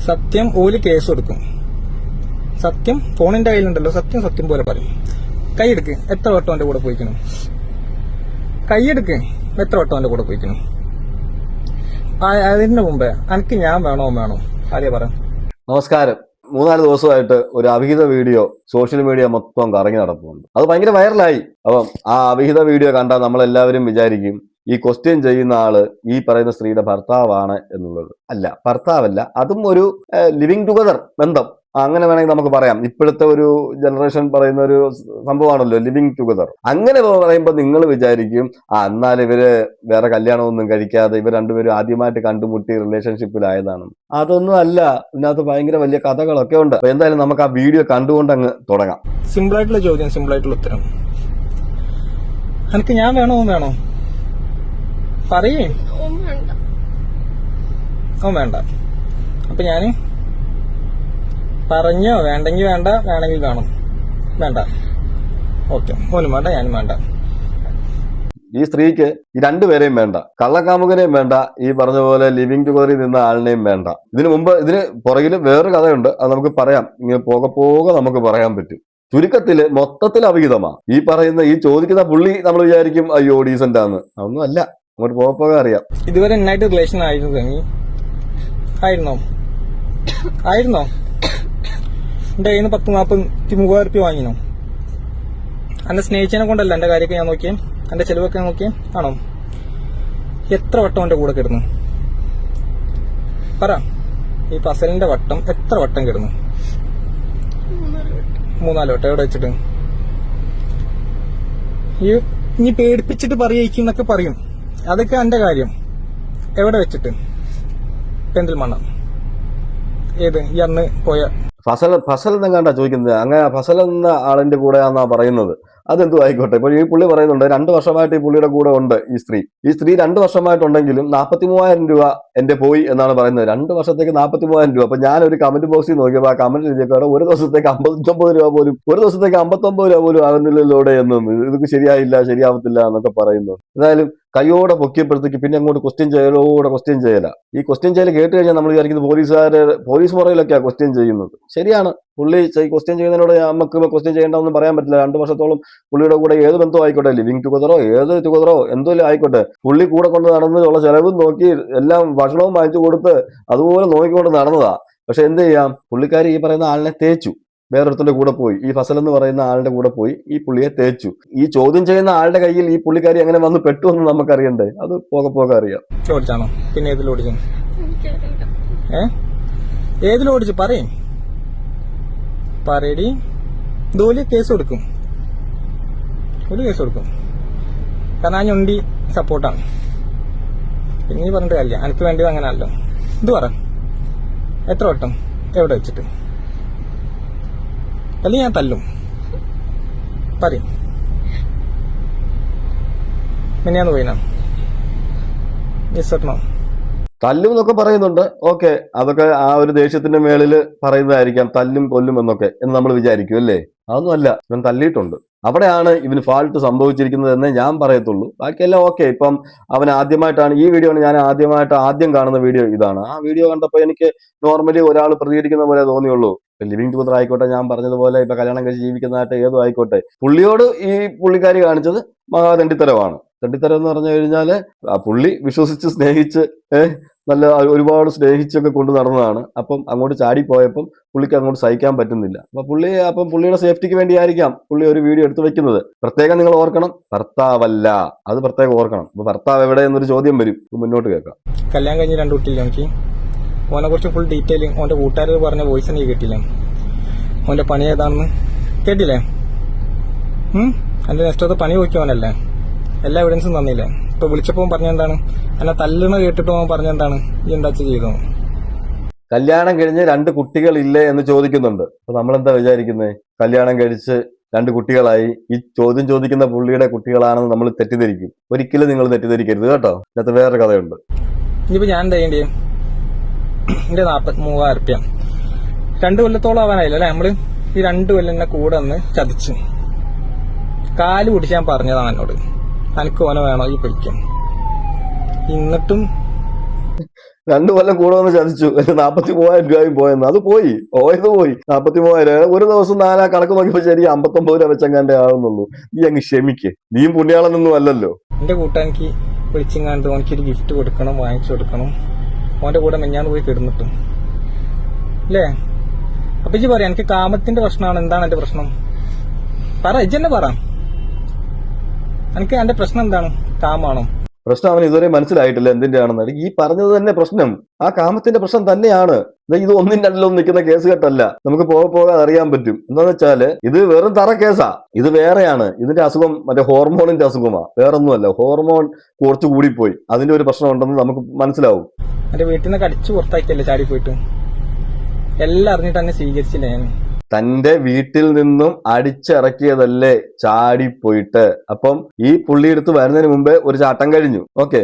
സത്യം ഓല് കേസ് കൊടുക്കും. സത്യം ഫോണിന്റെ കയ്യിലുണ്ടല്ലോ, സത്യം സത്യം പോലെ പറയും. കൈയെടുക്ക്, എത്ര വട്ടം എന്റെ കൂടെ പോയിക്കണം? കൈയെടുക്ക്, എത്ര വട്ടം എന്റെ കൂടെ പോയിക്കണം? അതിന് മുമ്പേ എനിക്ക് ഞാൻ വേണോ ആര്യ പറ. നമസ്കാരം. 3-4 ദിവസമായിട്ട് ഒരു അവിഹിത വീഡിയോ സോഷ്യൽ മീഡിയ മൊത്തം കറങ്ങി നടക്കുന്നുണ്ട്. അത് ഭയങ്കര വൈറലായി. അപ്പം ആ അവിഹിത വീഡിയോ കണ്ടാൽ നമ്മളെല്ലാവരും വിചാരിക്കും ഈ ക്വസ്റ്റ്യൻ ചെയ്യുന്ന ആള് ഈ പറയുന്ന സ്ത്രീയുടെ ഭർത്താവാണ് എന്നുള്ളത്. അല്ല, ഭർത്താവല്ല, അതും ഒരു ലിവിങ് ടുഗദർ ബന്ധം, അങ്ങനെ വേണമെങ്കിൽ നമുക്ക് പറയാം. ഇപ്പോഴത്തെ ഒരു ജനറേഷൻ പറയുന്ന ഒരു സംഭവമാണല്ലോ ലിവിങ് ടുഗദർ. അങ്ങനെ പറയുമ്പോൾ നിങ്ങൾ വിചാരിക്കും എന്നാൽ ഇവര് വേറെ കല്യാണമൊന്നും കഴിക്കാതെ ഇവർ രണ്ടുപേരും ആദ്യമായിട്ട് കണ്ടുമുട്ടി റിലേഷൻഷിപ്പിലായതാണ്. അതൊന്നും അല്ല, ഇതിനകത്ത് ഭയങ്കര വലിയ കഥകളൊക്കെ ഉണ്ട്. അപ്പൊ എന്തായാലും നമുക്ക് ആ വീഡിയോ കണ്ടുകൊണ്ട് അങ്ങ് തുടങ്ങാം. സിമ്പിൾ ആയിട്ടുള്ള ചോദ്യം, സിമ്പിൾ ആയിട്ടുള്ള ഉത്തരം. എനിക്ക് ഞാൻ വേണോ പറയേ. ഓ വേണ്ട. അപ്പൊ ഞാന് പറഞ്ഞോ, വേണ്ടെങ്കിൽ വേണ്ട, വേണമെങ്കിൽ വേണം. വേണ്ട, ഓക്കെ. ഓനും വേണ്ട, ഞാനും വേണ്ട. ഈ സ്ത്രീക്ക് ഈ രണ്ടുപേരെയും വേണ്ട, കള്ളക്കാമുകനെയും വേണ്ട, ഈ പറഞ്ഞ പോലെ ലിവിങ് ടുഗദറിൽ നിന്ന ആളിനെയും വേണ്ട. ഇതിനു മുമ്പ് ഇതിന് പുറകിൽ വേറൊരു കഥയുണ്ട്, അത് നമുക്ക് പറയാം. ഇങ്ങനെ പോകെ നമുക്ക് പറയാൻ പറ്റും. ചുരുക്കത്തില് മൊത്തത്തിൽ അവിഹിതമാ. ഈ പറയുന്ന ഈ ചോദിക്കുന്ന പുള്ളി നമ്മൾ വിചാരിക്കും അയ്യോ ഡീസന്റ് ആണ്. അതൊന്നും അല്ല, അങ്ങോട്ട് പോകെ അറിയാം. ഇതുവരെ എന്നായിട്ട് റിലേഷൻ ആയിരുന്നോ? എന്റെ കയ്യിൽ നിന്ന് 10-40-30,000 വാങ്ങിനോ? എന്നെ സ്നേഹിച്ചതിനെ കൊണ്ടല്ല എന്റെ കാര്യമൊക്കെ ഞാൻ നോക്കിയേ, എന്റെ ചെലവൊക്കെ ഞാൻ നോക്കിയേ ആണോ? എത്ര വട്ടം എന്റെ കൂടെ കിടന്നു പറ? ഈ ഫസലിന്റെ വട്ടം എത്ര വട്ടം കിടന്നു? 3-4 വട്ടം. എവിടെ വെച്ചിട്ട്? ഇനി പേടിപ്പിച്ചിട്ട് പറയിക്കുന്നൊക്കെ പറയും, അതൊക്കെ എന്റെ കാര്യം. എവിടെ വെച്ചിട്ട്? പെരിന്തൽമണ്ണ. ഏത് ഈ അന്ന് പോയ ഫസൽ എന്നെങ്ങാണ്ടാ ചോദിക്കുന്നത്. അങ്ങനെ ഫസൽ എന്ന ആളിന്റെ കൂടെയാന്നാ പറയുന്നത്. അതെന്തു ആയിക്കോട്ടെ. ഇപ്പോൾ ഈ പുള്ളി പറയുന്നുണ്ട് 2 വർഷമായിട്ട് ഈ പുള്ളിയുടെ കൂടെ ഉണ്ട് ഈ സ്ത്രീ. ഈ സ്ത്രീ 2 വർഷമായിട്ടുണ്ടെങ്കിലും 43,000 രൂപ എന്റെ പോയി എന്നാണ് പറയുന്നത്. 2 വർഷത്തേക്ക് 43,000 രൂപ. അപ്പൊ ഞാനൊരു കമന്റ് ബോക്സിൽ നോക്കിയപ്പോൾ ആ കമന്റ് എഴുതിയേക്കാണ് ഒരു ദിവസത്തേക്ക് 59 രൂപ പോലും, ഒരു ദിവസത്തേക്ക് 59 രൂപ പോലും ആകുന്നില്ലല്ലോടെ എന്നും, ഇതൊക്കെ ശരിയായില്ല, ശരിയാവത്തില്ല എന്നൊക്കെ പറയുന്നു. എന്തായാലും കൈയോടെ പൊക്കിയപ്പോഴത്തേക്ക് പിന്നെ അങ്ങോട്ട് ക്വസ്റ്റ്യൻ ചെയ്യല. ഈ ക്വസ്റ്റ്യൻ ചെയ്യൽ കേട്ട് കഴിഞ്ഞാൽ നമ്മൾ വിചാരിക്കുന്നത് പോലീസ് മുറയിലൊക്കെയാണ് ക്വസ്റ്റ്യൻ ചെയ്യുന്നത്. ശരിയാണ്, പുള്ളി ക്വസ്റ്റ്യൻ ചെയ്യുന്നതിനോട് നമുക്ക് ക്വസ്റ്റ്യൻ ചെയ്യേണ്ടതൊന്നും പറയാൻ പറ്റില്ല. 2 വർഷത്തോളം പുള്ളിയുടെ കൂടെ ഏത് ബന്ധം ആയിക്കോട്ടെ, ലിവിങ് ടുഗദറോ ഏത് ടുഗദറോ എന്തെങ്കിലും ആയിക്കോട്ടെ, പുള്ളി കൂടെ കൊണ്ട് നടന്നുള്ള ചെലവും നോക്കി എല്ലാം ഭക്ഷണവും വാങ്ങിച്ചു കൊടുത്ത് അതുപോലെ നോക്കിക്കൊണ്ട് നടന്നതാ. പക്ഷെ എന്ത് ചെയ്യാം, പുള്ളിക്കാരി ഈ പറയുന്ന ആളിനെ തേച്ചു, വേറൊരുത്തിന്റെ കൂടെ പോയി, ഈ ഫസൽ എന്ന് പറയുന്ന ആളുടെ കൂടെ പോയി ഈ പുള്ളിയെ തേച്ചു. ഈ ചോദ്യം ചെയ്യുന്ന ആളുടെ കയ്യിൽ ഈ പുള്ളിക്കാരി എങ്ങനെ വന്ന് പെട്ടു എന്ന് നമുക്കറിയണ്ടേ? അത് പോകെ അറിയാം. ചോദിച്ചാണോ? പിന്നെ ഏതിലോടിച്ചു? ഏതിലോടിച്ചു പറയടി. ഇതുപോലെ കേസ് കൊടുക്കും, കാരണം ആ ഞൊണ്ടി സപ്പോർട്ടാണ്. പിന്നെ നീ പറഞ്ഞിട്ട് കാര്യമില്ല, എനിക്ക് വേണ്ടത് അങ്ങനെയല്ലോ. ഇത് പറ, എത്ര വട്ടം, എവിടെ വെച്ചിട്ട്? അല്ലെങ്കിൽ ഞാൻ തല്ലും. പറയും മിനിയാന്ന് പോയിനാ മിസ്സോ തല്ലും എന്നൊക്കെ പറയുന്നുണ്ട്. ഓക്കെ, അതൊക്കെ ആ ഒരു ദേഷ്യത്തിന്റെ മേളില് പറയുന്നതായിരിക്കാം, തല്ലും കൊല്ലും എന്നൊക്കെ എന്ന് നമ്മൾ വിചാരിക്കും അല്ലേ? അതൊന്നും അല്ല, ഇവൻ തല്ലിയിട്ടുണ്ട്. അവിടെയാണ് ഇവന് ഫാൾട്ട് സംഭവിച്ചിരിക്കുന്നത് എന്നേ ഞാൻ പറയത്തുള്ളൂ. ബാക്കിയെല്ലാം ഓക്കെ. ഇപ്പം അവൻ ആദ്യമായിട്ടാണ് ഈ വീഡിയോ, ഞാൻ ആദ്യം കാണുന്ന വീഡിയോ ഇതാണ്. ആ വീഡിയോ കണ്ടപ്പോൾ എനിക്ക് നോർമലി ഒരാൾ പ്രതികരിക്കുന്ന പോലെ തോന്നിയുള്ളൂ. ലിവിങ് ടുഗദർ ആയിക്കോട്ടെ, ഞാൻ പറഞ്ഞതുപോലെ ഇപ്പൊ കല്യാണം കഴിച്ച് ജീവിക്കുന്നതായിട്ട് ഏതും ആയിക്കോട്ടെ, പുള്ളിയോട് ഈ പുള്ളിക്കാരി കാണിച്ചത് മഹാതണ്ടിത്തരമാണ്. തണ്ടിത്തരം എന്ന് പറഞ്ഞു കഴിഞ്ഞാല് ആ പുള്ളി വിശ്വസിച്ച് സ്നേഹിച്ച് നല്ല ഒരുപാട് സ്നേഹിച്ചൊക്കെ കൊണ്ട് നടന്നതാണ്. അപ്പം അങ്ങോട്ട് ചാടിപ്പോയപ്പം പുള്ളിക്ക് അങ്ങോട്ട് സഹിക്കാൻ പറ്റുന്നില്ല. അപ്പം പുള്ളിയുടെ സേഫ്റ്റിക്ക് വേണ്ടിയായിരിക്കാം പുള്ളി ഒരു വീഡിയോ എടുത്തു വെക്കുന്നത്. പ്രത്യേകം നിങ്ങൾ ഓർക്കണം, ഭർത്താവല്ല, അത് പ്രത്യേകം ഓർക്കണം. അപ്പൊ ഭർത്താവ് എവിടെ എന്നൊരു ചോദ്യം വരും. മുന്നോട്ട് കേൾക്കാം. കല്യാണം കഴിഞ്ഞ് 2 കുട്ടിയില്ല എനിക്ക്. ഓനെ കുറിച്ച് ഫുൾ ഡീറ്റെയിൽ ഓന്റെ കൂട്ടുകാർ പറഞ്ഞ വോയിസ് എനിക്ക് കേട്ടില്ല. ഓന്റെ പണി ഏതാണെന്ന് കേട്ടില്ലേ? എന്റെ നെക്സ്റ്റ് പണി നോക്കിയവനല്ലേ, എല്ലാ എവിഡൻസും തന്നില്ലേ? ഇപ്പൊ വിളിച്ചപ്പോ പറഞ്ഞെന്താണ്, എന്നെ തല്ലണ കേട്ടിട്ട് അവൻ പറഞ്ഞെന്താണ്, ഈ എന്താ ചെയ്തോ? കല്യാണം കഴിഞ്ഞ് 2 കുട്ടികളില്ലേ എന്ന് ചോദിക്കുന്നുണ്ട്. അപ്പൊ നമ്മളെന്താ വിചാരിക്കുന്നത്? കല്യാണം കഴിച്ച് 2 കുട്ടികളായി, ഈ ചോദ്യം ചോദിക്കുന്ന പുള്ളിയുടെ കുട്ടികളാണെന്ന് നമ്മൾ തെറ്റിദ്ധരിക്കും. ഒരിക്കലും നിങ്ങൾ തെറ്റിദ്ധരിക്കരുത് കേട്ടോ. ഇതിനകത്ത് വേറൊരു കഥയുണ്ട്. ഇനിയിപ്പോ ഞാൻ എന്താ ചെയ്യേണ്ടി? എന്റെ 43,000 രൂപ 2 കൊല്ലത്തോളം ആവാനായില്ല അല്ലെ? നമ്മള് ഈ 2 കൊല്ലം എന്നെ കൂടെ ഒന്ന് ചതിച്ചു, കാല് പിടിച്ച് ഞാൻ പറഞ്ഞതാണ് എന്നോട്, എനിക്ക് ഓനെ വേണോ ഈ പൊയ്ക്കും. എന്നിട്ടും 2 കൊല്ലം കൂടെ വന്ന് ചതിച്ചു. 43,000 രൂപയും പോയെന്ന്. അത് പോയി, പോയത് പോയി. 43,000 ഒരു ദിവസം കണക്ക് നോക്കിയപ്പോ ശരി 59 രൂപ വെച്ചെങ്ങാണ്ടേ ആവുന്നുള്ളൂ. നീ അങ്ങ് ക്ഷമിക്ക്, നീയും പുണ്യാളനൊന്നും അല്ലല്ലോ. എന്റെ കൂട്ടാനിക്ക് വിളിച്ചിങ്ങാണ്ട് ഓനിക്കൊരു ഗിഫ്റ്റ് കൊടുക്കണം, വാങ്ങിച്ചു കൊടുക്കണം. ഓന്റെ കൂടെ മെഞ്ഞാന്ന് പോയി കിടന്നിട്ടും അല്ലേ? അപ്പൊ ഇജ്ജ് പറയാം എനിക്ക് കാമത്തിന്റെ പ്രശ്നമാണ്. എന്താണ് എന്റെ പ്രശ്നം? പറ, ഇജ്ജെന്നെ പറ. എനിക്ക് എന്റെ പ്രശ്നം എന്താണ്? കാമാണോ? പ്രശ്നം അവന് ഇതുവരെ മനസ്സിലായിട്ടില്ല എന്തിന്റെയാണെന്ന്. ഈ പറഞ്ഞത് തന്നെ പ്രശ്നം ആ കാമത്തിന്റെ പ്രശ്നം തന്നെയാണ്. ഇത് ഒന്നും രണ്ടിലൊന്നും നിൽക്കുന്ന കേസ് കെട്ടല്ല. നമുക്ക് പോകാതെ അറിയാൻ പറ്റും. എന്താന്ന് വെച്ചാല് ഇത് വെറും തറ കേസാ. ഇത് വേറെയാണ്. ഇതിന്റെ അസുഖം മറ്റേ ഹോർമോണിന്റെ അസുഖമാ, വേറൊന്നുമല്ല. ഹോർമോൺ കുറച്ചു കൂടിപ്പോയി, അതിന്റെ ഒരു പ്രശ്നം ഉണ്ടെന്ന് നമുക്ക് മനസ്സിലാവും. എന്റെ വീട്ടിൽ നിന്ന് കടിച്ചു പുറത്താക്കിയല്ലേ ചാടി പോയിട്ട്? എല്ലാം അറിഞ്ഞിട്ട് തന്നെ സ്വീകരിച്ചില്ല ഞാൻ. തന്റെ വീട്ടിൽ നിന്നും അടിച്ചിറക്കിയതല്ലേ ചാടിപ്പോയിട്ട്. അപ്പം ഈ പുള്ളി എടുത്ത് വരുന്നതിന് മുമ്പേ ഒരു ചാട്ടം കഴിഞ്ഞു. ഓക്കെ,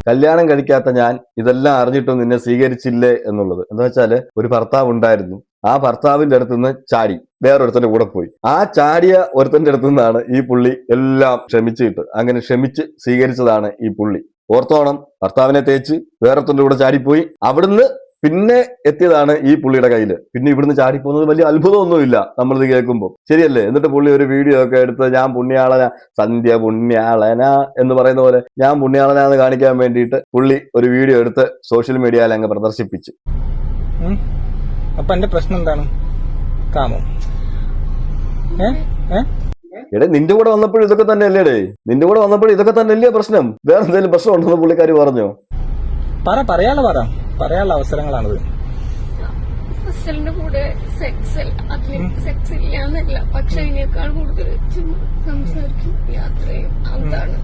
കല്യാണം കഴിക്കാത്ത ഞാൻ ഇതെല്ലാം അറിഞ്ഞിട്ടും നിന്നെ സ്വീകരിച്ചില്ലേ എന്നുള്ളത്. എന്താ വെച്ചാല് ഒരു ഭർത്താവ് ഉണ്ടായിരുന്നു, ആ ഭർത്താവിന്റെ അടുത്ത് നിന്ന് ചാടി വേറൊരുത്തന്റെ കൂടെ പോയി. ആ ചാടിയ ഒരുത്തന്റെ അടുത്ത് നിന്നാണ് ഈ പുള്ളി എല്ലാം ക്ഷമിച്ചിട്ട് അങ്ങനെ ക്ഷമിച്ച് സ്വീകരിച്ചതാണ് ഈ പുള്ളി. ഓർത്തോണം, ഭർത്താവിനെ തേച്ച് വേറൊരുത്തന്റെ കൂടെ ചാടിപ്പോയി, അവിടുന്ന് പിന്നെ എത്തിയതാണ് ഈ പുള്ളിയുടെ കയ്യില്. പിന്നെ ഇവിടുന്ന് ചാടിപ്പോകുന്നത് വലിയ അത്ഭുതമൊന്നുമില്ല നമ്മളിത് കേൾക്കുമ്പോൾ, ശരിയല്ലേ? എന്നിട്ട് പുള്ളി ഒരു വീഡിയോ ഒക്കെ എടുത്ത് ഞാൻ പുണ്യാളന, സന്ധ്യ പുണ്യാളന എന്ന് പറയുന്ന പോലെ ഞാൻ പുണ്യാളനാന്ന് കാണിക്കാൻ വേണ്ടിയിട്ട് പുള്ളി ഒരു വീഡിയോ എടുത്ത് സോഷ്യൽ മീഡിയയിൽ അങ്ങ് പ്രദർശിപ്പിച്ചു. അപ്പൊ എന്റെ പ്രശ്നം എന്താണ്? കാമം. എടേ, നിന്റെ കൂടെ വന്നപ്പോഴും ഇതൊക്കെ തന്നെ അല്ലേടേ? നിന്റെ കൂടെ വന്നപ്പോഴും ഇതൊക്കെ തന്നെ അല്ലേ പ്രശ്നം? വേറെ എന്തെങ്കിലും പ്രശ്നം ഉണ്ടെന്ന് പുള്ളിക്കാരി പറഞ്ഞോ? പറയാനുള്ള അവസരങ്ങളാണത്. ഹോസ്റ്റലിന്റെ കൂടെ സെക്സ് ഇല്ലാന്നല്ല, പക്ഷെ അതിനേക്കാൾ കൂടുതൽ സംസാരിക്കും, യാത്രയും. അതാണ്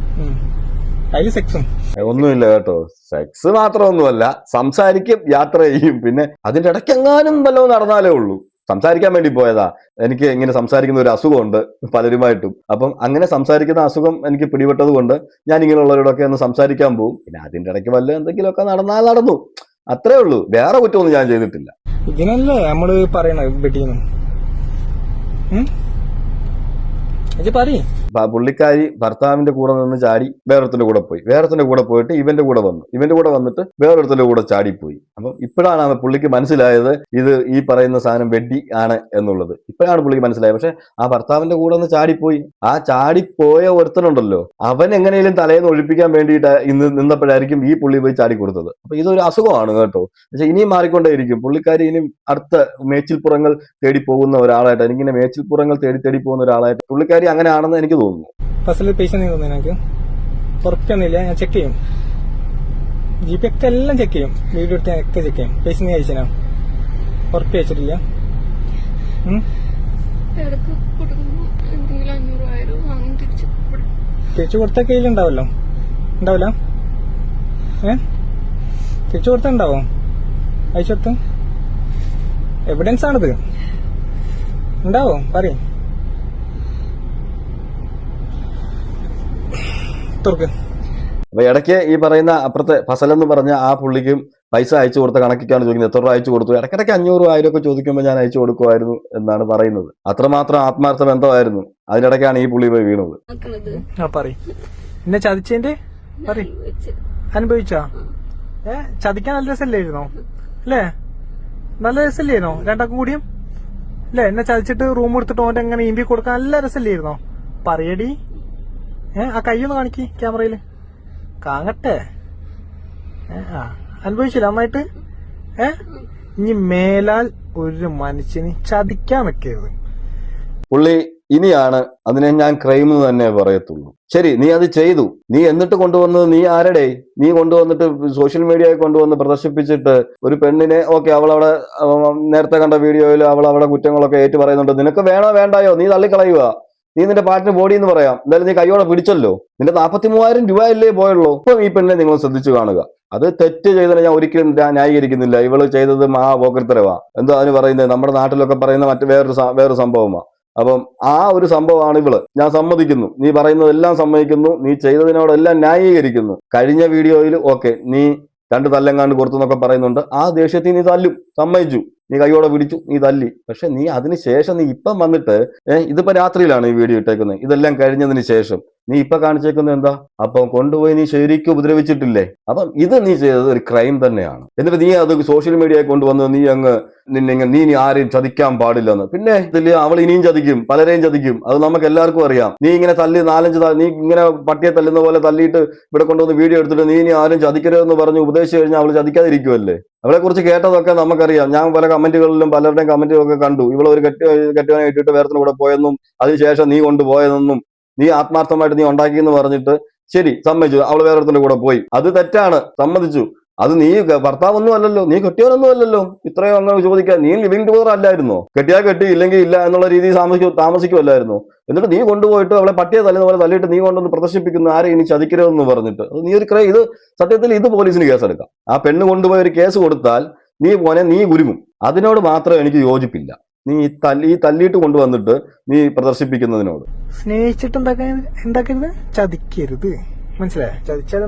അതില് സെക്സും ഒന്നുമില്ല കേട്ടോ. സെക്സ് മാത്രമൊന്നുമല്ല, സംസാരിക്കും, യാത്ര ചെയ്യും. പിന്നെ അതിന്റെ ഇടയ്ക്ക് എങ്ങാനും വല്ലതും നടന്നാലേ ഉള്ളൂ. സംസാരിക്കാൻ വേണ്ടി പോയതാ. എനിക്ക് ഇങ്ങനെ സംസാരിക്കുന്ന ഒരു അസുഖമുണ്ട് പലരുമായിട്ടും. അപ്പം അങ്ങനെ സംസാരിക്കുന്ന അസുഖം എനിക്ക് പിടിപെട്ടത് കൊണ്ട് ഞാൻ ഇങ്ങനെയുള്ളവരോടൊക്കെ ഒന്ന് സംസാരിക്കാൻ പോകും. പിന്നെ അതിന്റെ ഇടയ്ക്ക് വല്ല എന്തെങ്കിലുമൊക്കെ നടന്നാൽ നടന്നു, അത്രേ ഉള്ളൂ. വേറെ കുറ്റമൊന്നും ഞാൻ ചെയ്തിട്ടില്ല. ഇതിനല്ലേ നമ്മള് പറയണത് ബെഡിന്ന്? പുള്ളിക്കാരി ഭർത്താവിന്റെ കൂടെ നിന്ന് ചാടി വേറൊരുത്തിന്റെ കൂടെ പോയി, വേറൊരുത്തിന്റെ കൂടെ പോയിട്ട് ഇവന്റെ കൂടെ വന്നു, ഇവന്റെ കൂടെ വന്നിട്ട് വേറൊരുത്തിന്റെ കൂടെ ചാടിപ്പോയി. അപ്പം ഇപ്പോഴാണ് പുള്ളിക്ക് മനസ്സിലായത് ഇത് ഈ പറയുന്ന സാധനം വെഡ്ഡി ആണ് എന്നുള്ളത്. ഇപ്പോഴാണ് പുള്ളിക്ക് മനസ്സിലായത്. പക്ഷെ ആ ഭർത്താവിന്റെ കൂടെ ഒന്ന് ചാടിപ്പോയി. ആ ചാടിപ്പോയ ഒരുത്തനുണ്ടല്ലോ, അവൻ എങ്ങനെയും തലേന്ന് ഒഴിപ്പിക്കാൻ വേണ്ടിയിട്ട് ഇന്ന് നിന്നപ്പോഴായിരിക്കും ഈ പുള്ളി പോയി ചാടി കൊടുത്തത്. അപ്പൊ ഇതൊരു അസുഖമാണ് കേട്ടോ. പക്ഷെ ഇനിയും മാറിക്കൊണ്ടേയിരിക്കും. പുള്ളിക്കാരി ഇനിയും അടുത്ത മേച്ചിൽപ്പുറങ്ങൾ തേടി പോകുന്ന ഒരാളായിട്ട്, എനിക്കിങ്ങനെ മേച്ചിൽപ്പുറങ്ങൾ തേടി പോകുന്ന ഒരാളായിട്ട് പുള്ളിക്കാരി അങ്ങനെയാണെന്ന് എനിക്ക് തോന്നുന്നു. ഫസ്റ്റിൽ പൈസ നീ തോന്നുന്നു എനിക്ക് ഉറപ്പൊന്നുമില്ല. ഞാൻ ചെക്ക് ചെയ്യും, GP ഒക്കെ എല്ലാം ചെക്ക് ചെയ്യും, വീഡിയോ എടുത്ത് ഒക്കെ ചെക്ക് ചെയ്യും. പൈസ നീ അയച്ചാ? ഉറപ്പ് അയച്ചിട്ടില്ല. തിരിച്ചു കൊടുത്ത കയ്യിലുണ്ടാവല്ലോ? ഉണ്ടാവില്ല? തിരിച്ചു കൊടുത്ത ഉണ്ടാവോ? അയച്ചൊത്ത് എവിഡൻസ് ആണിത്. ഉണ്ടാവോ? പറയും. അപ്പൊ ഇടയ്ക്ക് ഈ പറയുന്ന അപ്പുറത്തെ ഫസൽ എന്ന് പറഞ്ഞ ആ പുള്ളിക്കും പൈസ അയച്ചു കൊടുത്ത കണക്കിക്കാണ് ചോദിക്കുന്നത്. എത്ര രൂപ അയച്ചു കൊടുത്തു? ഇടയ്ക്കിടയ്ക്ക് 500 1000 ഒക്കെ ചോദിക്കുമ്പോൾ ഞാൻ അയച്ചു കൊടുക്കുമായിരുന്നു എന്നാണ് പറയുന്നത്. അത്രമാത്രം ആത്മാർത്ഥ ബന്ധമായിരുന്നു. അതിനിടയ്ക്കാണ് ഈ പുള്ളി പോയി വീണത്. എന്നെ ചതിച്ചതിന്റെ അനുഭവിച്ചാ? ചതിക്കാൻ നല്ല രസമല്ലായിരുന്നോ? അല്ലേ? നല്ല രസമല്ലായിരുന്നോ രണ്ടാക്കും കൂടിയും? അല്ലേ? എന്നെ ചതിച്ചിട്ട് റൂം എടുത്തിട്ട് ഓന്റെ എങ്ങനെ ഇമ്പി കൊടുക്കാൻ നല്ല രസമല്ലായിരുന്നോ? പറയടി. ആ കയ്യൊന്ന് കാണിക്ക് ക്യാമറയില് കാണട്ടെ. അനുഭവിച്ചില്ല നന്നായിട്ട്? ഇനി മേലാൽ ഒരു മനുഷ്യന് ചതിക്കാൻ നിൽക്കരുത്. പുള്ളി ഇനിയാണ് അതിനെ ഞാൻ ക്രൈം എന്ന് തന്നെ പറയത്തുള്ളൂ. ശരി, നീ അത് ചെയ്തു. നീ എന്നിട്ട് കൊണ്ടുവന്നത് നീ ആരുടെ? നീ കൊണ്ടുവന്നിട്ട് സോഷ്യൽ മീഡിയയിൽ കൊണ്ടുവന്ന് പ്രദർശിപ്പിച്ചിട്ട് ഒരു പെണ്ണിനെ, ഓക്കെ, അവളവിടെ നേരത്തെ കണ്ട വീഡിയോയിൽ അവളവിടെ കുറ്റങ്ങളൊക്കെ ഏറ്റു പറയുന്നുണ്ട്. നിനക്ക് വേണോ വേണ്ടായോ? നീ തള്ളിക്കളയുക. നീ നിന്റെ പാർട്ടിന് ബോഡി എന്ന് പറയാം. എന്തായാലും നീ കൈയോടെ പിടിച്ചല്ലോ. നിന്റെ 43,000 രൂപയല്ലേ പോയുള്ളൂ. ഇപ്പം ഈ പെണ്ണിനെ നിങ്ങൾ ശ്രദ്ധിച്ചു കാണുക. അത് തെറ്റ് ചെയ്തതിനെ ഞാൻ ഒരിക്കലും ന്യായീകരിക്കുന്നില്ല. ഇവള് ചെയ്തത് പോക്കർത്തരവാ. എന്തോ അതിന് പറയുന്നത് നമ്മുടെ നാട്ടിലൊക്കെ പറയുന്ന വേറൊരു സംഭവമാ. അപ്പം ആ ഒരു സംഭവമാണ് ഇവള്. ഞാൻ സമ്മതിക്കുന്നു, നീ പറയുന്നതെല്ലാം സമ്മതിക്കുന്നു, നീ ചെയ്തതിനോടെല്ലാം ന്യായീകരിക്കുന്നു. കഴിഞ്ഞ വീഡിയോയിൽ ഓക്കെ നീ 2 തല്ലെങ്ങാണ്ട് കൊടുത്തു എന്നൊക്കെ പറയുന്നുണ്ട്. ആ ദേഷ്യത്തിൽ നീ തല്ലും, സമ്മതിച്ചു. നീ കൈയോടെ പിടിച്ചു, നീ തല്ലി. പക്ഷെ നീ അതിനുശേഷം നീ ഇപ്പം വന്നിട്ട് ഇതിപ്പോ രാത്രിയിലാണ് ഈ വീഡിയോ ഇട്ടേക്കുന്നത്, ഇതെല്ലാം കഴിഞ്ഞതിന് ശേഷം നീ ഇപ്പൊ കാണിച്ചേക്കുന്നത് എന്താ? അപ്പം കൊണ്ടുപോയി നീ ശരിക്കും ഉപദ്രവിച്ചിട്ടില്ലേ? അപ്പം ഇത് നീ ചെയ്തത് ഒരു ക്രൈം തന്നെയാണ്. എന്നിട്ട് നീ അത് സോഷ്യൽ മീഡിയയിൽ കൊണ്ടുവന്ന് നീ അങ്ങ് നീ ആരെയും ചതിക്കാൻ പാടില്ലെന്ന്. പിന്നെ ഇതില് അവൾ ഇനിയും ചതിക്കും, പലരെയും ചതിക്കും, അത് നമുക്ക് എല്ലാവർക്കും അറിയാം. നീ ഇങ്ങനെ തല്ലി നീ ഇങ്ങനെ പട്ടിയെ തല്ലുന്ന പോലെ തല്ലിയിട്ട് ഇവിടെ കൊണ്ടുവന്ന് വീഡിയോ എടുത്തിട്ട് നീ ഇനി ആരും ചതിക്കരുതെന്ന് പറഞ്ഞ് ഉപദേശിച്ചു കഴിഞ്ഞാൽ അവൾ ചതിക്കാതിരിക്കുമല്ലേ? അവളെ കുറിച്ച് കേട്ടതൊക്കെ നമുക്കറിയാം. ഞാൻ പല കമന്റുകളിലും പലരുടെയും കമന്റുകളൊക്കെ കണ്ടു. ഇവളൊരു കെട്ടുവാനെ ഇട്ടിട്ട് വേറത്തിന് കൂടെ പോയെന്നും അതിനുശേഷം നീ കൊണ്ടുപോയതെന്നും നീ ആത്മാർത്ഥമായിട്ട് നീ ഉണ്ടാക്കിയെന്ന് പറഞ്ഞിട്ട് ശരി, സമ്മതിച്ചു, അവൾ വേറൊരുത്തിന്റെ കൂടെ പോയി, അത് തെറ്റാണ്, സമ്മതിച്ചു. അത് നീ ഭർത്താവൊന്നും അല്ലല്ലോ, നീ കെട്ടിയവനൊന്നും അല്ലല്ലോ. ഇത്രയും അങ്ങനെ ചോദിക്കാൻ നീ ലിവിങ് ടുഗദർ അല്ലായിരുന്നോ? കെട്ടിയാൽ കെട്ടി, ഇല്ലെങ്കിൽ ഇല്ല എന്നുള്ള രീതിയിൽ താമസിക്കുമല്ലായിരുന്നോ? എന്നിട്ട് നീ കൊണ്ടുപോയിട്ട് അവളെ പട്ടിയെ തല്ലുന്ന പോലെ തല്ലിയിട്ട് നീ കൊണ്ടൊന്ന് പ്രദർശിപ്പിക്കുന്ന ആരെ ഇനി ചതിക്കരുതെന്ന് പറഞ്ഞിട്ട് അത് നീ ഒരു ഇത് സത്യത്തിൽ ഇത് പോലീസിന് കേസെടുക്കാം. ആ പെണ്ണ് കൊണ്ടുപോയി ഒരു കേസ് കൊടുത്താൽ നീ കുരുങ്ങും. അതിനോട് മാത്രം എനിക്ക് യോജിപ്പില്ല. നീ ഈ തല്ലിയിട്ട് കൊണ്ടുവന്നിട്ട് നീ പ്രദർശിപ്പിക്കുന്നതിനോട്. സ്നേഹിച്ചിട്ട് എന്താക്കരുത്, ചതിക്കരുത്. മനസ്സിലായോ? ചതിച്ചാൽ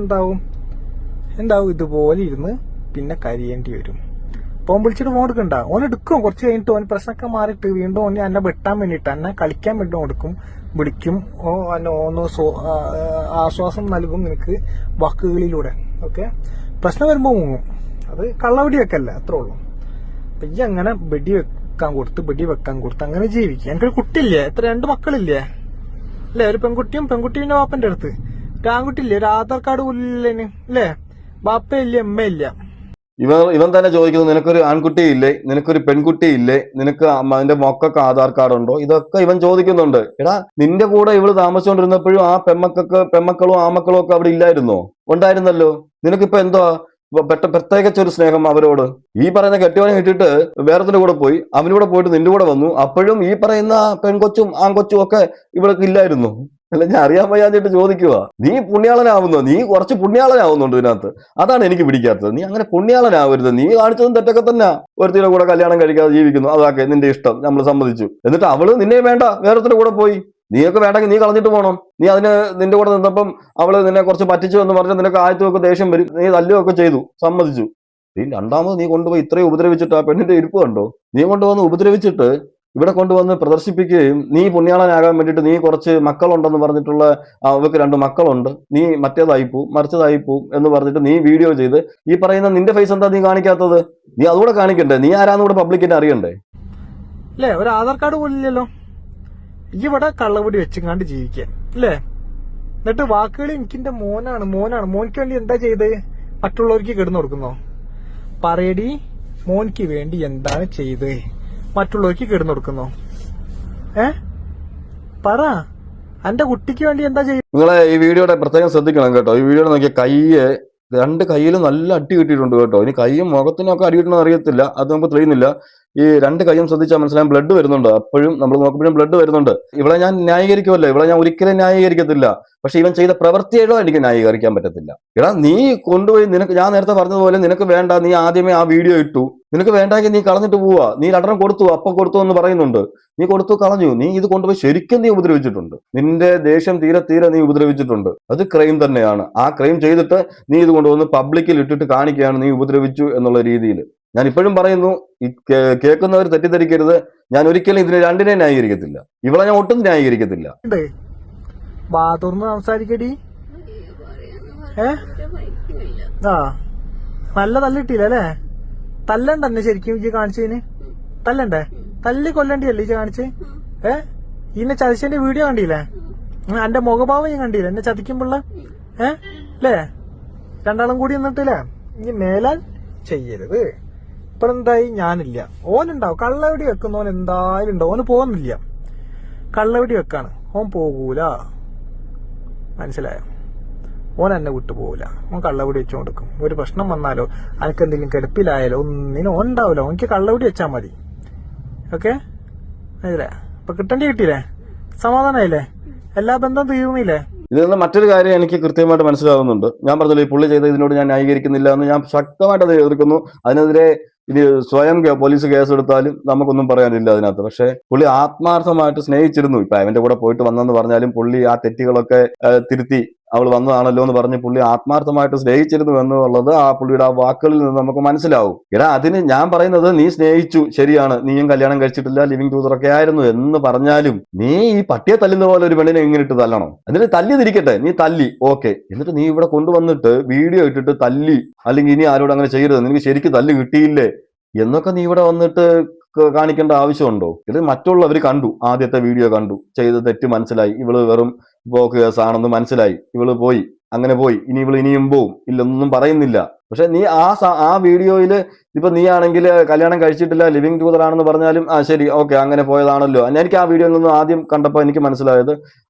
എന്താവും ഇതുപോലെ ഇരുന്ന് പിന്നെ കരിയേണ്ടി വരും. ഫോൺ വിളിച്ചിട്ട് ഫോൺ എടുക്കണ്ട, ഓൻ എടുക്കും. കുറച്ച് കഴിഞ്ഞിട്ട് ഓൻ പ്രശ്നമൊക്കെ മാറിയിട്ട് വീണ്ടും ഓൻ എന്നെ വെട്ടാൻ വേണ്ടിയിട്ട്, എന്നെ കളിക്കാൻ വേണ്ടി കൊടുക്കും, വിളിക്കും. ഓന്ന് ആശ്വാസം നൽകും നിനക്ക് വാക്കുകളിലൂടെ. ഓക്കെ, പ്രശ്നം വരുമ്പോ മുങ്ങും. അത് കള്ളവടി വെക്കല്ല, അത്രേ ഉള്ളൂ. അപ്പൊ ഈ അങ്ങനെ വെടി വെക്കാൻ കൊടുത്ത് അങ്ങനെ ജീവിക്കുക. എനിക്കൊരു കുട്ടിയില്ലേ, എത്ര 2 മക്കളില്ലേ അല്ലെ? ഒരു പെൺകുട്ടീന്റെ വാപ്പന്റെ അടുത്ത് ഒരു ആൺകുട്ടിയില്ലേ, ഒരു ആധാർ കാർഡ് പോലില്ലേന് അല്ലേ? ബാപ്പയില്ല, അമ്മയില്ല. ഇവൻ തന്നെ ചോദിക്കുന്നു, നിനക്കൊരു ആൺകുട്ടിയില്ലേ, നിനക്കൊരു പെൺകുട്ടിയില്ലേ, നിനക്ക് അതിന്റെ മക്കൾക്ക് ആധാർ കാർഡ് ഉണ്ടോ? ഇതൊക്കെ ഇവൻ ചോദിക്കുന്നുണ്ട്. എടാ, നിന്റെ കൂടെ ഇവള് താമസിച്ചുകൊണ്ടിരുന്നപ്പോഴും ആ പെമ്മക്കളും ആമക്കളും ഒക്കെ അവിടെ ഇല്ലായിരുന്നോ? ഉണ്ടായിരുന്നല്ലോ. നിനക്കിപ്പോ എന്തോ പ്രത്യേകിച്ച് ഒരു സ്നേഹം അവരോട്? ഈ പറയുന്ന കെട്ടിയവനെ ഇട്ടിട്ട് വേറത്തിന്റെ കൂടെ പോയി, അവനൂടെ പോയിട്ട് നിന്റെ കൂടെ വന്നു, അപ്പോഴും ഈ പറയുന്ന പെൺകൊച്ചും ആൺകൊച്ചും ഒക്കെ ഇവൾക്ക് ഇല്ലായിരുന്നു. അല്ല, ഞാൻ അറിയാൻ വയ്യാഞ്ഞിട്ട് ചോദിക്കുക. നീ പുണ്യാളനാവുന്നോ? നീ കുറച്ച് പുണ്യാളനാവുന്നുണ്ട് ഇതിനകത്ത്. അതാണ് എനിക്ക് പിടിക്കാത്തത്. നീ അങ്ങനെ പുണ്യാളനാവരുത്. നീ കാണിച്ചതും തെറ്റൊക്കെ തന്നെ. ഒരുത്തിയുടെ കൂടെ കല്യാണം കഴിക്കാതെ ജീവിക്കുന്നു, അതാക്കെ നിന്റെ ഇഷ്ടം, നമ്മൾ സമ്മതിച്ചു. എന്നിട്ട് അവള് നിന്നെ വേണ്ട, വേറൊരുത്തിന്റെ കൂടെ പോയി. നീയൊക്കെ വേണ്ടെങ്കിൽ നീ കളഞ്ഞിട്ട് പോകണം. നീ നിന്റെ കൂടെ നിന്നപ്പം അവള് നിന്നെ കുറച്ച് പറ്റിച്ചു എന്ന് പറഞ്ഞ് നിനക്ക് ആദ്യത്തൊക്കെ ദേഷ്യം വരും, നീ തല്ലുകയൊക്കെ ചെയ്തു, സമ്മതിച്ചു. രണ്ടാമത് നീ കൊണ്ടുപോയി ഇത്രയും ഉപദ്രവിച്ചിട്ട് ആ പെണ്ണിന്റെ ഇരിപ്പ് കണ്ടോ? നീ കൊണ്ടുവന്ന് ഉപദ്രവിച്ചിട്ട് ഇവിടെ കൊണ്ടുവന്ന് പ്രദർശിപ്പിക്കുകയും നീ പുണ്യാളനാകാൻ വേണ്ടിയിട്ട് നീ കുറച്ച് മക്കളുണ്ടെന്ന് പറഞ്ഞിട്ടുള്ള അവർക്ക് 2 മക്കളുണ്ട്, നീ മറ്റേതായിപ്പോവും മറിച്ചതായിപ്പോവും എന്ന് പറഞ്ഞിട്ട് നീ വീഡിയോ ചെയ്ത് ഈ പറയുന്ന നിന്റെ ഫേസ് എന്താ നീ കാണിക്കാത്തത്? നീ അതുകൂടെ കാണിക്കണ്ടേ? നീ ആരാന്ന് കൂടെ പബ്ലിക്കിനെ അറിയണ്ടേ? അല്ലേ, ഒരു ആധാർ കാർഡ് പോലില്ലല്ലോ. ഇവിടെ കള്ളവടി വെച്ചങ്ങാണ്ട് ജീവിക്കാൻ അല്ലേ? എന്നിട്ട് വാക്കുകൾ എനിക്കെന്റെ മോനാണ്. മോനിക്ക് വേണ്ടി എന്താ ചെയ്ത് മറ്റുള്ളവർക്ക് കിടന്നു കൊടുക്കുന്നോ? പറയടി, മോനിക്ക് വേണ്ടി എന്താണ് ചെയ്ത് മറ്റുള്ളവർക്ക് കിടന്നു കൊടുക്കുന്നോ? പറ, എന്റെ കുട്ടിക്ക് വേണ്ടി എന്താ ചെയ്ത്? നിങ്ങളെ ഈ വീഡിയോയുടെ പ്രത്യേകം ശ്രദ്ധിക്കണം കേട്ടോ. ഈ വീഡിയോ നോക്കിയ കൈയ്യ് 2 കൈയിലും നല്ല അടി കിട്ടിയിട്ടുണ്ട് കേട്ടോ. ഇനി കൈയും മുഖത്തിനൊക്കെ അടി കിട്ടണമെന്ന് അറിയത്തില്ല, അത് നമുക്ക് തെളിയുന്നില്ല. ഈ 2 കൈയും ശ്രദ്ധിച്ചാൽ മനസ്സിലാവും, ബ്ലഡ് വരുന്നുണ്ട്. അപ്പോഴും നമ്മൾ നോക്കുമ്പോഴും ബ്ലഡ് വരുന്നുണ്ട്. ഇവിടെ ഞാൻ ന്യായീകരിക്കുമല്ലോ, ഇവിടെ ഞാൻ ഒരിക്കലും ന്യായീകരിക്കത്തില്ല. പക്ഷെ ഇവൻ ചെയ്ത പ്രവൃത്തിയായിട്ടോ എനിക്ക് ന്യായീകരിക്കാൻ പറ്റത്തില്ല. എടാ, നീ കൊണ്ടുപോയി ഞാൻ നേരത്തെ പറഞ്ഞതുപോലെ നിനക്ക് വേണ്ട, നീ ആദ്യമേ ആ വീഡിയോ ഇട്ടു, നിനക്ക് വേണ്ടെങ്കിൽ നീ കളഞ്ഞിട്ട് പോവാ. നീ 2 കൊടുത്തു, അപ്പം കൊടുത്തു എന്ന് പറയുന്നുണ്ട്. നീ കൊടുത്തു, കളഞ്ഞു. നീ ഇത് കൊണ്ടുപോയി ശരിക്കും നീ ഉപദ്രവിച്ചിട്ടുണ്ട്. നിന്റെ ദേഷ്യം തീരെ നീ ഉപദ്രവിച്ചിട്ടുണ്ട്. അത് ക്രൈം തന്നെയാണ്. ആ ക്രൈം ചെയ്തിട്ട് നീ ഇത് കൊണ്ടുവന്ന് പബ്ലിക്കിൽ ഇട്ടിട്ട് കാണിക്കുകയാണ് നീ ഉപദ്രവിച്ചു എന്നുള്ള രീതിയിൽ. ഞാൻ ഇപ്പോഴും പറയുന്നു, ഈ കേൾക്കുന്നവർ തെറ്റിദ്ധരിക്കരുത്. ഞാൻ ഒരിക്കലും ഇതിനെ 2നെ ന്യായീകരിക്കത്തില്ല. ഇവിടെ ഞാൻ ഒട്ടും ന്യായീകരിക്കത്തില്ല. ബാതൊന്ന് സംസാരിക്കടി. നല്ല തല്ലിട്ടില്ല അല്ലേ? തല്ലണ്ടന്നെ ശരിക്കും ഇജ്ജ് കാണിച്ചതിന്? തല്ലണ്ടേ? തല്ലി കൊല്ലണ്ടിയല്ലേ ഇജ്ജ് കാണിച്ച്? ഇന്നെ ചതിച്ചതിന്റെ വീഡിയോ കണ്ടില്ലേ? എന്റെ മുഖഭാവം ഞാൻ കണ്ടില്ല എന്നെ ചതിക്കുമ്പോള്ള അല്ലേ? 2 കൂടി നിന്നിട്ടില്ലേ? ഇനി മേലാൽ ചെയ്യരുത്. ഇപ്പഴെന്തായി? ഞാനില്ല, ഓനുണ്ടാവും. കള്ളവടി വെക്കുന്നവൻ എന്തായാലും ഉണ്ടാവും. ഓന് പോകുന്നില്ല, കള്ളവടി വെക്കാണ്. ഓൻ പോകൂല, മനസ്സിലായോ? ഓൻ എന്നെ വിട്ടു പോകൂല. ഓൻ കള്ളവടി വെച്ചു കൊടുക്കും. ഒരു പ്രശ്നം വന്നാലോ അനക്ക് എന്തെങ്കിലും കിടപ്പിലായാലോ ഒന്നിനും ഓൻ ഉണ്ടാവില്ല. ഓനിക്ക് കള്ളവടി വെച്ചാൽ മതി. ഓക്കെ, മനസ്സിലായ? ഇപ്പൊ കിട്ടിയില്ലേ? സമാധാനായില്ലേ? എല്ലാ ബന്ധവും തീർന്നില്ലേ? ഇതിൽ നിന്ന് മറ്റൊരു കാര്യം എനിക്ക് കൃത്യമായിട്ട് മനസ്സിലാവുന്നുണ്ട്. ഞാൻ പറഞ്ഞല്ലോ, ഈ പുള്ളി ചെയ്ത ഇതിനോട് ഞാൻ ന്യായീകരിക്കുന്നില്ല എന്ന് ഞാൻ ശക്തമായിട്ട് അത് എതിർക്കുന്നു. അതിനെതിരെ ഇനി സ്വയം പോലീസ് കേസെടുത്താലും നമുക്കൊന്നും പറയാനില്ല അതിനകത്ത്. പക്ഷെ പുള്ളി ആത്മാർത്ഥമായിട്ട് സ്നേഹിച്ചിരുന്നു. ഇപ്പൊ അവന്റെ കൂടെ പോയിട്ട് വന്നെന്ന് പറഞ്ഞാലും പുള്ളി ആ തെറ്റുകളൊക്കെ തിരുത്തി അവൾ വന്നതാണല്ലോ എന്ന് പറഞ്ഞ് പുള്ളി ആത്മാർത്ഥമായിട്ട് സ്നേഹിച്ചിരുന്നു എന്നുള്ളത് ആ പുള്ളിയുടെ ആ വാക്കുകളിൽ നിന്ന് നമുക്ക് മനസ്സിലാവും. എടാ അതിന് ഞാൻ പറയുന്നത് നീ സ്നേഹിച്ചു, ശരിയാണ്, നീയും കല്യാണം കഴിച്ചിട്ടില്ല, ലിവിങ് ടൂതറൊക്കെ ആയിരുന്നു എന്ന് പറഞ്ഞാലും നീ ഈ പട്ടിയെ തല്ലുന്ന പോലെ ഒരു പെണ്ണിനെ ഇങ്ങനെ തല്ലണോ? എന്നിട്ട് തല്ലിയതിരിക്കട്ടെ, നീ തല്ലി, ഓക്കെ, എന്നിട്ട് നീ ഇവിടെ കൊണ്ടുവന്നിട്ട് വീഡിയോ ഇട്ടിട്ട് തല്ലി, അല്ലെങ്കിൽ ഇനി ആരോട് അങ്ങനെ ചെയ്യരുത്, നിനക്ക് ശരിക്കും തല്ല് കിട്ടിയില്ലേ എന്നൊക്കെ നീ ഇവിടെ വന്നിട്ട് കാണിക്കേണ്ട ആവശ്യമുണ്ടോ? ഇത് മറ്റുള്ളവർ കണ്ടു, ആദ്യത്തെ വീഡിയോ കണ്ടു, ചെയ്ത് തെറ്റ് മനസ്സിലായി, ഇവള് വെറും ബ്ലോക്ക് കേസാണെന്ന് മനസ്സിലായി, ഇവള് പോയി, അങ്ങനെ പോയി, ഇനി ഇവള് ഇനിയും പോവും, ഇല്ലൊന്നും പറയുന്നില്ല. പക്ഷെ നീ ആ വീഡിയോയില് ഇപ്പൊ നീ ആണെങ്കിൽ കല്യാണം കഴിച്ചിട്ടില്ല, ലിവിങ് ടൂതർ ആണെന്ന് പറഞ്ഞാലും ശരി, ഓക്കെ, അങ്ങനെ പോയതാണല്ലോ. എനിക്ക് ആ വീഡിയോയിൽ നിന്ന് ആദ്യം കണ്ടപ്പോൾ എനിക്ക് മനസ്സിലായത്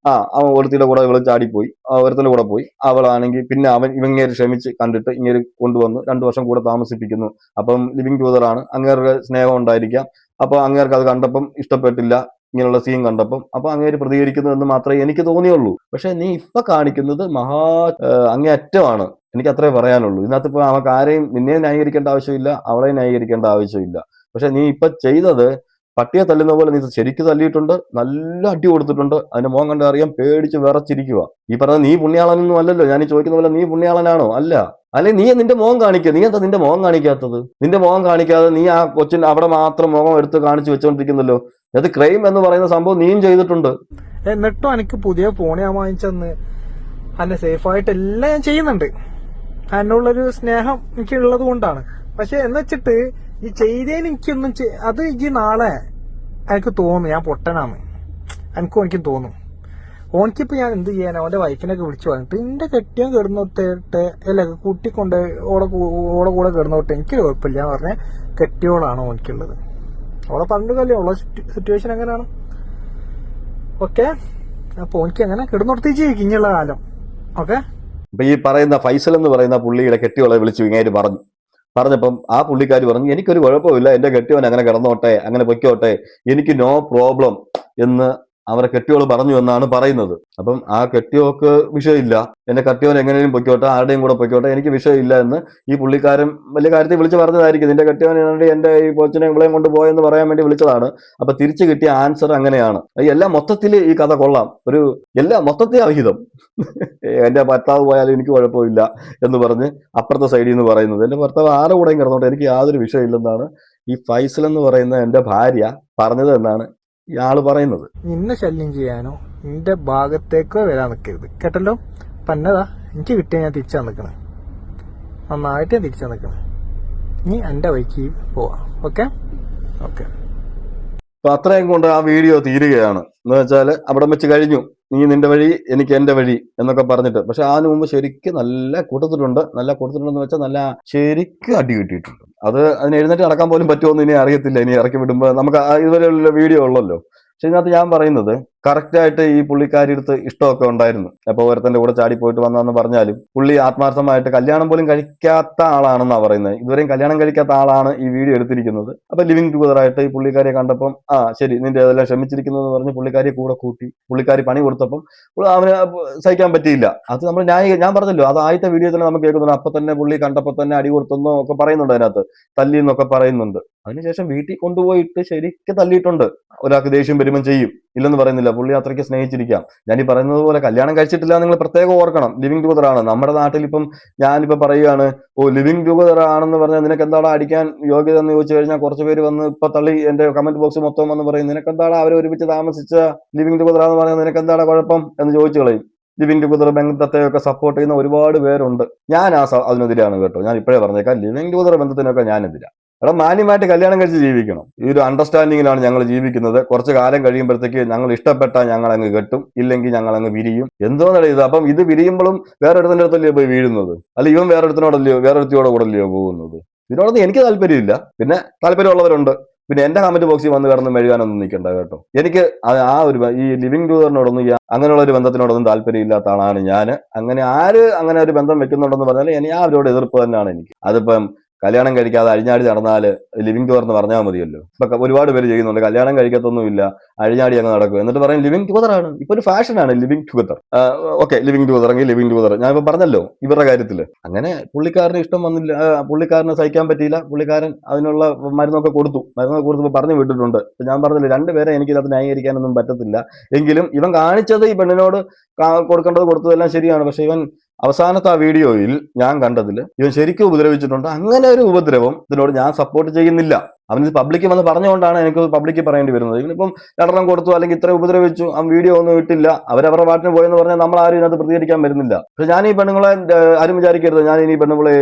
അവൻ ഒരുത്തിയുടെ കൂടെ ഇവള് ചാടിപ്പോയി, ഒരുത്തിന്റെ കൂടെ പോയി, അവളാണെങ്കിൽ പിന്നെ ഇവങ്ങേര് ക്ഷമിച്ച് കണ്ടിട്ട് ഇങ്ങനെ കൊണ്ടുവന്ന് 2 വർഷം കൂടെ താമസിപ്പിക്കുന്നു. അപ്പം ലിവിങ് ടൂതർ ആണ്, അങ്ങേരുടെ സ്നേഹം ഉണ്ടായിരിക്കാം. അപ്പൊ അങ്ങേർക്ക് അത് കണ്ടപ്പം ഇഷ്ടപ്പെട്ടില്ല, ഇങ്ങനെയുള്ള സീൻ കണ്ടപ്പം, അപ്പൊ അങ്ങേര് പ്രതികരിക്കുന്നു എന്ന് മാത്രമേ എനിക്ക് തോന്നിയുള്ളൂ. പക്ഷെ നീ ഇപ്പൊ കാണിക്കുന്നത് അങ്ങേയറ്റമാണ്. എനിക്ക് അത്രേ പറയാനുള്ളൂ. ഇതിനകത്ത് ഇപ്പൊ അവർക്ക് ആരെയും, നിന്നെ ന്യായീകരിക്കേണ്ട ആവശ്യമില്ല, അവളെ ന്യായീകരിക്കേണ്ട ആവശ്യമില്ല. പക്ഷെ നീ ഇപ്പൊ ചെയ്തത് പട്ടിയെ തല്ലുന്ന പോലെ നീ ശരിക്കും തല്ലിയിട്ടുണ്ട്, നല്ല അടി കൊടുത്തിട്ടുണ്ട്. അതിന്റെ മോൻ കണ്ട അറിയാം, പേടിച്ച് വിറച്ചിരിക്കുക. ഈ പറഞ്ഞ നീ പുണ്യാളനൊന്നും അല്ലല്ലോ, ഞാൻ ഈ ചോദിക്കുന്ന പോലെ നീ പുണ്യാളനാണോ? അല്ല. അല്ലെ നീ നിന്റെ മോൻ കാണിക്കുക. നീ എന്താ നിന്റെ മോൻ കാണിക്കാത്തത്? നിന്റെ മോൻ കാണിക്കാതെ നീ ആ കൊച്ചിന് അവിടെ മാത്രം മുഖം എടുത്ത് കാണിച്ചു വെച്ചോണ്ടിരിക്കുന്നല്ലോ. അത് ക്രൈം എന്ന് പറയുന്ന സംഭവം നീയും ചെയ്തിട്ടുണ്ട്. എന്നിട്ടും എനിക്ക് പുതിയ ഫോൺ ഞാൻ വാങ്ങിച്ചെന്ന് അന്നെ സേഫായിട്ട് എല്ലാം ഞാൻ ചെയ്യുന്നുണ്ട്. അതിനുള്ളൊരു സ്നേഹം എനിക്ക് ഉള്ളത് കൊണ്ടാണ്. പക്ഷെ എന്ന് വെച്ചിട്ട് ഈ ചെയ്തേന് എനിക്കൊന്നും അത് ഈ നാളെ എനിക്ക് തോന്നും ഞാൻ പൊട്ടനാന്ന്, എനിക്കും തോന്നും. ഓനിക്കിപ്പോ ഞാൻ എന്ത് ചെയ്യാനാ? അവന്റെ വൈഫിനൊക്കെ വിളിച്ചു പറഞ്ഞിട്ട് എന്റെ കെട്ടിയാൻ കിടന്നോട്ടെ, അല്ല കൂട്ടിക്കൊണ്ട് ഓടെ കൂടെ കിടന്നോട്ടെ, എനിക്ക് കുഴപ്പമില്ല എന്ന് പറഞ്ഞ കെട്ടിയോളാണ് ഓനിക്കുള്ളത്. അവളെ പറഞ്ഞില്ലേ ഉള്ള സിറ്റുവേഷൻ എങ്ങനെയാണ്. ഓക്കെ, അപ്പൊ ഓനിക്ക് അങ്ങനെ കിടന്നോടത്തി ജീവിക്കും ഇനിയുള്ള കാലം. ഓക്കെ, അപ്പൊ ഈ പറയുന്ന ഫൈസൽ എന്ന് പറയുന്ന പുള്ളിയുടെ കെട്ടിയോളെ വിളിച്ചു ഇങ്ങനെ പറഞ്ഞപ്പം ആ പുള്ളിക്കാരി പറഞ്ഞു, എനിക്കൊരു കുഴപ്പമില്ല, എന്റെ കെട്ടിയോൻ അങ്ങനെ കിടന്നോട്ടെ, അങ്ങനെ പൊയ്ക്കോട്ടെ, എനിക്ക് നോ പ്രോബ്ലം എന്ന് അവരെ കെട്ടിയോള് പറഞ്ഞു എന്നാണ് പറയുന്നത്. അപ്പം ആ കെട്ടിയോക്ക് വിഷയമില്ല, എന്റെ കെട്ടിയോൻ എങ്ങനെയും പൊയ്ക്കോട്ടെ, ആരുടെയും കൂടെ പൊയ്ക്കോട്ടെ, എനിക്ക് വിഷയമില്ല എന്ന് ഈ പുള്ളിക്കാരൻ വലിയ കാര്യത്തിൽ വിളിച്ച് പറഞ്ഞതായിരിക്കും. നിന്റെ കെട്ടിയോൻ എന്റെ ഈ കൊച്ചിനെ ഇവിടെയും കൊണ്ട് പോയെന്ന് പറയാൻ വേണ്ടി വിളിച്ചതാണ്. അപ്പൊ തിരിച്ചു കിട്ടിയ ആൻസർ അങ്ങനെയാണ്. എല്ലാം മൊത്തത്തിൽ ഈ കഥ കൊള്ളാം, എല്ലാം മൊത്തത്തിൽ അവിഹിതം. എന്റെ ഭർത്താവ് പോയാലും എനിക്ക് കുഴപ്പമില്ല എന്ന് പറഞ്ഞ് അപ്പുറത്തെ സൈഡിൽ നിന്ന് പറയുന്നത്, എന്റെ ഭർത്താവ് ആരുടെ കൂടെയും കിടന്നോട്ടെ, എനിക്ക് യാതൊരു വിഷയമില്ലെന്നാണ് ഈ ഫൈസൽ എന്ന് പറയുന്ന എന്റെ ഭാര്യ പറഞ്ഞത് എന്നാണ് ഇയാള് പറയുന്നത്. നിന്നെ ശല്യം ചെയ്യാനോ നിന്റെ ഭാഗത്തേക്കോ വരാൻ നിൽക്കരുത്, കേട്ടല്ലോ. പന്നതാ എനിക്ക് കിട്ടിയ ഞാൻ തിരിച്ചാ നിൽക്കണേ, നന്നായിട്ട് ഞാൻ തിരിച്ചാ നിൽക്കണേ. നീ എന്റെ വഴിക്ക് പോവാ. Okay okay. അപ്പൊ അത്രയും കൊണ്ട് ആ വീഡിയോ തീരുകയാണ്. എന്ന് വെച്ചാല് അവിടെ വെച്ച് കഴിഞ്ഞു, നീ നിന്റെ വഴി, എനിക്ക് എന്റെ വഴി എന്നൊക്കെ പറഞ്ഞിട്ട്. പക്ഷെ അതിനു മുമ്പ് ശരിക്കും നല്ല കൂട്ടത്തിലുണ്ടെന്ന് വെച്ചാൽ നല്ല ശരിക്കും അടി കിട്ടിയിട്ടുണ്ട്. അതിന് എഴുന്നേറ്റ് നടക്കാൻ പോലും പറ്റുമോ ഇനി അറിയത്തില്ല. ഇനി ഇറക്കി വിടുമ്പോ നമുക്ക് ഇതുവരെയുള്ള വീഡിയോ ഉള്ളല്ലോ. പക്ഷെ ഇതിനകത്ത് ഞാൻ പറയുന്നത് കറക്റ്റായിട്ട് ഈ പുള്ളിക്കാരി അടുത്ത് ഇഷ്ടമൊക്കെ ഉണ്ടായിരുന്നു. അപ്പൊ ഒരുത്തന്റെ കൂടെ ചാടി പോയിട്ട് വന്നതെന്ന് പറഞ്ഞാലും പുള്ളി ആത്മാർത്ഥമായിട്ട് കല്യാണം പോലും കഴിക്കാത്ത ആളാണെന്നാ പറയുന്നത്. ഇതുവരെയും കല്യാണം കഴിക്കാത്ത ആളാണ് ഈ വീഡിയോ എടുത്തിരിക്കുന്നത്. അപ്പൊ ലിവിങ് ടുഗദറായിട്ട് ഈ പുള്ളിക്കാരിയെ കണ്ടപ്പം ശരി, നിന്റെ അതെല്ലാം ക്ഷമിച്ചിരിക്കുന്നു എന്ന് പറഞ്ഞ് പുള്ളിക്കാരിയെ കൂടെ കൂട്ടി. പുള്ളിക്കാരി പണി കൊടുത്തപ്പം അവന് സഹിക്കാൻ പറ്റിയില്ല. അത് നമ്മൾ ഞാൻ പറഞ്ഞല്ലോ, അത് ആദ്യത്തെ വീഡിയോ തന്നെ നമുക്ക് കേൾക്കുന്നുണ്ട്. അപ്പൊ തന്നെ പുള്ളി കണ്ടപ്പോ തന്നെ അടി കൊടുത്തെന്നോ ഒക്കെ പറയുന്നുണ്ട്, അതിനകത്ത് തല്ലി എന്നൊക്കെ പറയുന്നുണ്ട്. അതിനുശേഷം വീട്ടിൽ കൊണ്ടുപോയിട്ട് ശരിക്കും തല്ലിയിട്ടുണ്ട്. ഒരാൾക്ക് ദേഷ്യം വരുമ്പം ചെയ്യും, ഇല്ലെന്ന് പറയുന്നില്ല. പുള്ളി അത്രയ്ക്ക് സ്നേഹിച്ചിരിക്കാം. ഞാൻ ഈ പറയുന്നത് പോലെ കല്യാണം കഴിച്ചിട്ടില്ല, നിങ്ങൾ പ്രത്യേകം ഓർക്കണം. ലിവിങ് ടുഗദർ ആണ്. നമ്മുടെ നാട്ടിൽ ഇപ്പം ഞാനിപ്പോ പറയുകയാണ്, ലിവിങ് ടുഗദർ ആണെന്ന് പറഞ്ഞാൽ നിനക്ക് എന്താണ് അടിക്കാൻ യോഗ്യത എന്ന് ചോദിച്ചു കഴിഞ്ഞാൽ കുറച്ച് പേര് വന്ന് ഇപ്പൊ തള്ളി എന്റെ കമന്റ് ബോക്സ് മൊത്തം വന്ന് പറയും, നിനക്ക് എന്താണ് അവരെ ഒരുമിച്ച് താമസിച്ച ലിവിങ് ടുഗദർ ആണെന്ന് പറഞ്ഞാൽ നിനക്ക് എന്താണ് കുഴപ്പം എന്ന് ചോദിച്ചു കളയും. ലിവിങ് ടുഗദർ ബന്ധത്തെയൊക്കെ സപ്പോർട്ട് ചെയ്യുന്ന ഒരുപാട് പേരുണ്ട്. ഞാൻ അതിനെതിരാണ് കേട്ടോ. ഞാൻ ഇപ്പോഴേ പറഞ്ഞേക്കാം, ലിവിങ് ടുഗദർ ബന്ധത്തിനൊക്കെ ഞാനെതിരാ. എടാ, മാന്യമായിട്ട് കല്യാണം കഴിച്ച് ജീവിക്കണം. ഈ ഒരു അണ്ടർസ്റ്റാൻഡിങ്ങിലാണ് ഞങ്ങൾ ജീവിക്കുന്നത്. കുറച്ച് കാലം കഴിയുമ്പോഴത്തേക്ക് ഞങ്ങൾ ഇഷ്ടപ്പെട്ടാൽ ഞങ്ങൾ അങ്ങ് കെട്ടും, ഇല്ലെങ്കിൽ ഞങ്ങൾ അങ്ങ് വിരിയും. എന്തോന്നല്ല ഇത്? അപ്പം ഇത് വിരിയുമ്പോഴും വേറെ ഒരുത്തൻ്റെ അടുത്തല്ലയോ പോയി വീഴുന്നത്? അല്ല, ഇവൻ വേറെ ഒരുത്തിയോടെ കൂടല്ലയോ പോകുന്നത്? ഇതിനോടൊന്നും എനിക്ക് താല്പര്യമില്ല. പിന്നെ താല്പര്യമുള്ളവരുണ്ട്. പിന്നെ എന്റെ കമന്റ് ബോക്സിൽ വന്ന് കിടന്ന് മെഴുകാനൊന്നും നിൽക്കണ്ട കേട്ടോ. എനിക്ക് ഈ ലിവിങ് ടുഗദറിനോടൊന്നും അങ്ങനെയുള്ള ഒരു ബന്ധത്തിനോടൊന്നും താല്പര്യമില്ലാത്ത ആളാണ് ഞാൻ. അങ്ങനെ ഒരു ബന്ധം വെക്കുന്നുണ്ടെന്ന് പറഞ്ഞാൽ അവരോട് എതിർപ്പ് തന്നെയാണ് എനിക്ക്. അതിപ്പം കല്യാണം കഴിക്കാതെ അഴിഞ്ഞാടി നടന്നാൽ ലിവിങ് ടുഗർ എന്ന് പറഞ്ഞാൽ മതിയല്ലോ. ഇപ്പൊ ഒരുപാട് പേര് ചെയ്യുന്നുണ്ട്, കല്യാണം കഴിക്കത്തൊന്നുമില്ല, അഴിഞ്ഞാടി അങ്ങ് നടക്കും, എന്നിട്ട് പറയും ലിവിങ് ടുഗദർ ആണ്. ഇപ്പൊ ഒരു ഫാഷനാണ് living together. Okay, living together എങ്കിൽ ലിവിങ് ടുഗദർ. ഞാൻ ഇപ്പൊ പറഞ്ഞല്ലോ ഇവരുടെ കാര്യത്തില്. അങ്ങനെ പുള്ളിക്കാരന് ഇഷ്ടം വന്നില്ല, പുള്ളിക്കാരന് സഹിക്കാൻ പറ്റിയില്ല, പുള്ളിക്കാരൻ അതിനുള്ള മരുന്നൊക്കെ കൊടുത്തപ്പോൾ പറഞ്ഞു വിട്ടിട്ടുണ്ട്. ഞാൻ പറഞ്ഞില്ല, രണ്ടുപേരെ എനിക്കിതിനകത്ത് ന്യായീകരിക്കാനൊന്നും പറ്റത്തില്ല. എങ്കിലും ഇവൻ കാണിച്ചത് ഈ പെണ്ണിനോട് കൊടുക്കേണ്ടത് കൊടുത്തതെല്ലാം ശരിയാണ്. പക്ഷെ ഇവൻ അവസാനത്തെ ആ വീഡിയോയിൽ ഞാൻ കണ്ടതിൽ ഇവൻ ശരിക്കും ഉപദ്രവിച്ചിട്ടുണ്ട്. അങ്ങനെ ഒരു ഉപദ്രവം ഇതിനോട് ഞാൻ സപ്പോർട്ട് ചെയ്യുന്നില്ല. അവനിത് പബ്ലിക്ക് വന്ന് പറഞ്ഞുകൊണ്ടാണ് എനിക്ക് പബ്ലിക്ക് പറയേണ്ടി വരുന്നത്. ഇവനിപ്പം രണ്ടെണ്ണം കൊടുത്തു, അല്ലെങ്കിൽ ഇത്ര ഉപദ്രവിച്ചു, ആ വീഡിയോ ഒന്നും ഇട്ടില്ല, അവരവരുടെ പാട്ടിന് പോയെന്ന് പറഞ്ഞാൽ നമ്മൾ ആരും ഇതിനകത്ത് പ്രതികരിക്കാൻ വരുന്നില്ല. പക്ഷെ ഞാൻ ഈ പെണ്ണുങ്ങളെ ആരും വിചാരിക്കരുത് ഞാൻ ഇനി പെണ്ണുങ്ങളെ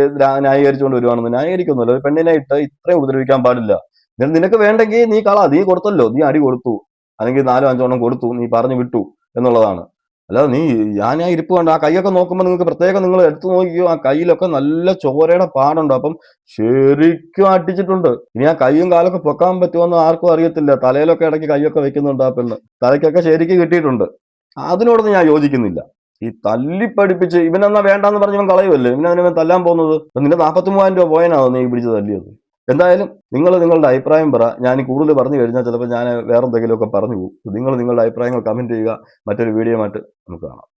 ന്യായീകരിച്ചുകൊണ്ട് വരുവാണെന്ന്. ന്യായീകരിക്കൊന്നുമില്ല. ഒരു പെണ്ണിനെ ഇട്ട് ഇത്രയും ഉപദ്രവിക്കാൻ പാടില്ല. നിനക്ക് വേണ്ടെങ്കിൽ നീ നീ കൊടുത്തല്ലോ, നീ അടി കൊടുത്തു, അല്ലെങ്കിൽ 4-5 എണ്ണം കൊടുത്തു, നീ പറഞ്ഞു വിട്ടു എന്നുള്ളതാണ്. അല്ലാതെ ഞാൻ ഇരിപ്പ് കണ്ട ആ കൈയൊക്കെ നോക്കുമ്പോൾ നിങ്ങൾക്ക് പ്രത്യേകം നിങ്ങൾ എടുത്തു നോക്കിയോ, ആ കയ്യിലൊക്കെ നല്ല ചോരയുടെ പാടുണ്ട്. അപ്പം ശരിക്കും അടിച്ചിട്ടുണ്ട്. ഇനി ആ കൈയും കാലൊക്കെ പൊക്കാൻ പറ്റുമെന്ന് ആർക്കും അറിയത്തില്ല. തലയിലൊക്കെ ഇടയ്ക്ക് കൈയൊക്കെ വെക്കുന്നുണ്ട് ആ പെണ്ണ്, തലയ്ക്കൊക്കെ ശരിക്കും കിട്ടിയിട്ടുണ്ട്. അതിനോടൊന്നും ഞാൻ യോജിക്കുന്നില്ല. ഈ തല്ലിപ്പടിപ്പിച്ച് ഇവനെന്നാ വേണ്ടാന്ന് പറഞ്ഞ് ഇവൻ കളയുമല്ലേ, ഇവൻ തല്ലാൻ പോകുന്നത്. നിന്റെ 43,000 രൂപ പോയനാണോ നീ പിടിച്ച് തല്ലിയത്? എന്തായാലും നിങ്ങൾ നിങ്ങളുടെ അഭിപ്രായം പറ. ഞാൻ കൂടുതൽ പറഞ്ഞു കഴിഞ്ഞാൽ ചിലപ്പോൾ ഞാൻ വേറെ എന്തെങ്കിലുമൊക്കെ പറഞ്ഞു പോകും. നിങ്ങൾ നിങ്ങളുടെ അഭിപ്രായങ്ങൾ കമന്റ് ചെയ്യുക. മറ്റൊരു വീഡിയോ ആയിട്ട് നമുക്ക് കാണാം.